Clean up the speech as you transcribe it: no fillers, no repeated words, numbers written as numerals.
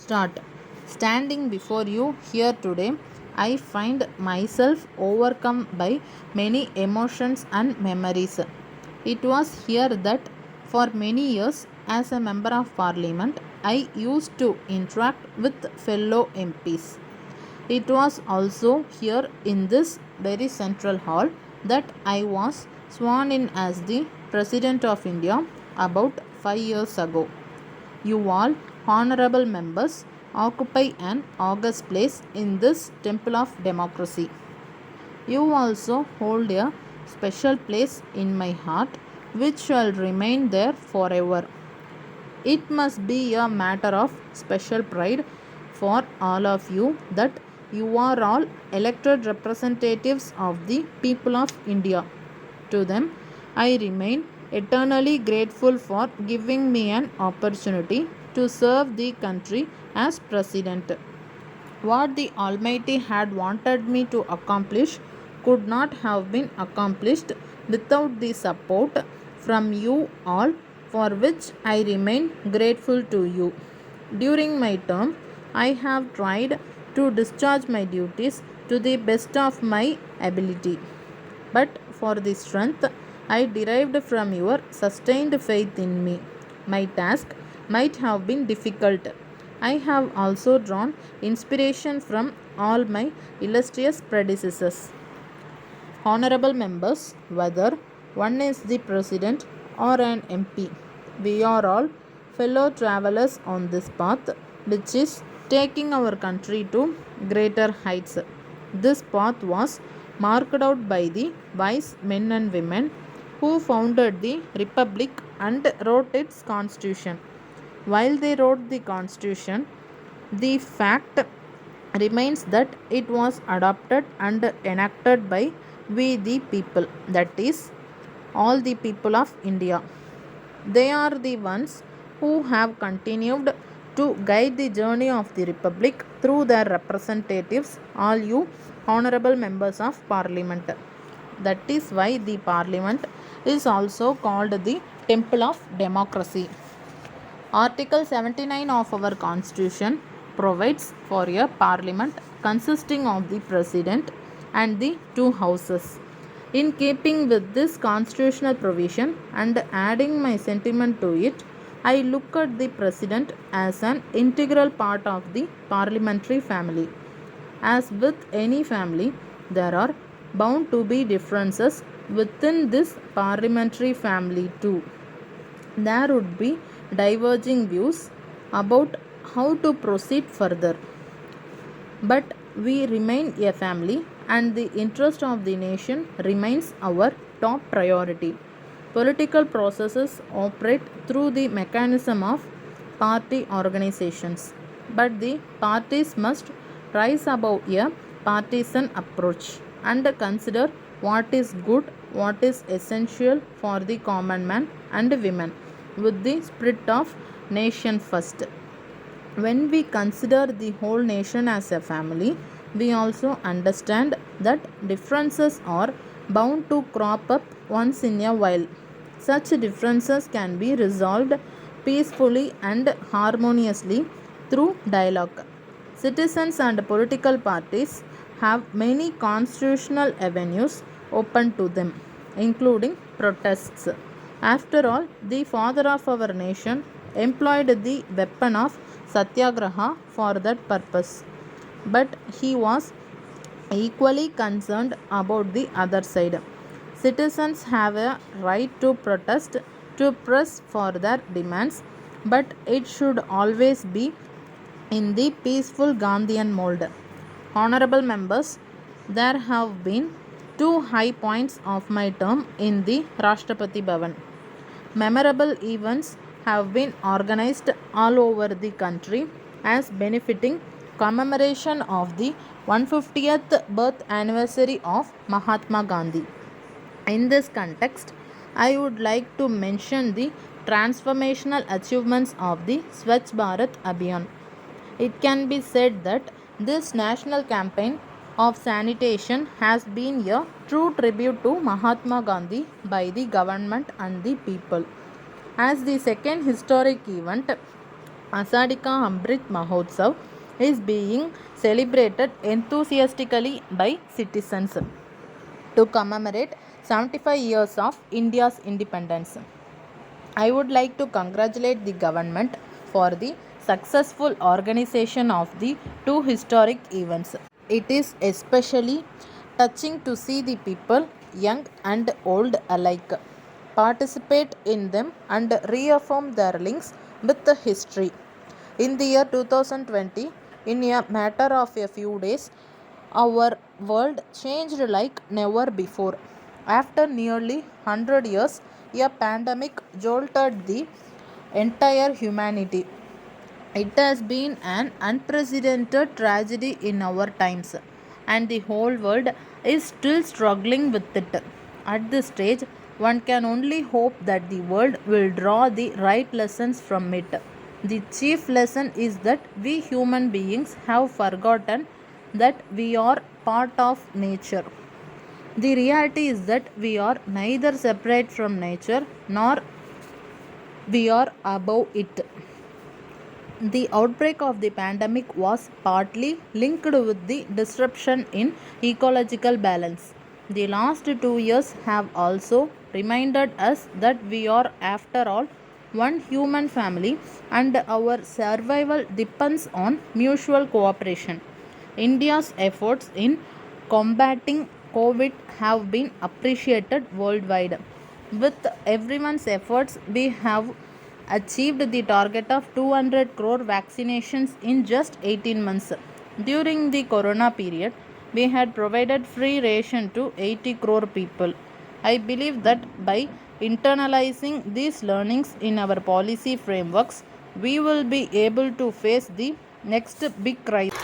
start. Standing before you here today, I find myself overcome by many emotions and memories. It was here that, for many years, as a member of parliament, I used to interact with fellow MPs. It was also here in this very central hall that I was sworn in as the President of India about 5 years ago. You all, honorable members, occupy an august place in this temple of democracy. You also hold a special place in my heart, which shall remain there forever. It must be a matter of special pride for all of you that you are all elected representatives of the people of India. To them, I remain eternally grateful for giving me an opportunity to serve the country as President. What the Almighty had wanted me to accomplish could not have been accomplished without the support from you all, for which I remain grateful to you. During my term, I have tried to discharge my duties to the best of my ability. But for the strength I derived from your sustained faith in me, my task might have been difficult. I have also drawn inspiration from all my illustrious predecessors. Honorable members, whether one is the President or an MP, we are all fellow travelers on this path, which is taking our country to greater heights. This path was marked out by the wise men and women who founded the Republic and wrote its constitution. While they wrote the constitution, the fact remains that it was adopted and enacted by we the people, that is, all the people of India. They are the ones who have continued to guide the journey of the Republic through their representatives, all you honorable members of Parliament. That is why the Parliament is also called the Temple of Democracy. Article 79 of our Constitution provides for a Parliament consisting of the President and the two Houses. In keeping with this constitutional provision and adding my sentiment to it, I look at the President as an integral part of the parliamentary family. As with any family, there are bound to be differences within this parliamentary family too. There would be diverging views about how to proceed further. But we remain a family, and the interest of the nation remains our top priority. Political processes operate through the mechanism of party organizations, but the parties must rise above a partisan approach and consider what is good, what is essential for the common man and women, with the spirit of nation first. When we consider the whole nation as a family, we also understand that differences are bound to crop up once in a while. Such differences can be resolved peacefully and harmoniously through dialogue. Citizens and political parties have many constitutional avenues open to them, including protests. After all, the father of our nation employed the weapon of satyagraha for that purpose. But he was equally concerned about the other side. Citizens have a right to protest, to press for their demands, but it should always be in the peaceful Gandhian mold. Honorable members, there have been two high points of my term in the Rashtrapati Bhavan. Memorable events have been organized all over the country as benefiting commemoration of the 150th birth anniversary of Mahatma Gandhi. In this context, I would like to mention the transformational achievements of the Swachh Bharat Abhiyan. It can be said that this national campaign of sanitation has been a true tribute to Mahatma Gandhi by the government and the people. As the second historic event, Asadika Amrit Mahotsav is being celebrated enthusiastically by citizens to commemorate 75 years of India's independence. I would like to congratulate the government for the successful organization of the two historic events. It is especially touching to see the people, young and old alike, participate in them and reaffirm their links with the history. In the year 2020, in a matter of a few days, our world changed like never before. After nearly 100 years, a pandemic jolted the entire humanity. It has been an unprecedented tragedy in our times, and the whole world is still struggling with it. At this stage, one can only hope that the world will draw the right lessons from it. The chief lesson is that we human beings have forgotten that we are part of nature. The reality is that we are neither separate from nature nor we are above it. The outbreak of the pandemic was partly linked with the disruption in ecological balance. The last 2 years have also reminded us that we are, after all, one human family and our survival depends on mutual cooperation. India's efforts in combating COVID have been appreciated worldwide. With everyone's efforts, we have achieved the target of 200 crore vaccinations in just 18 months. During the corona period, we had provided free ration to 80 crore people. I believe that by internalizing these learnings in our policy frameworks, we will be able to face the next big crisis.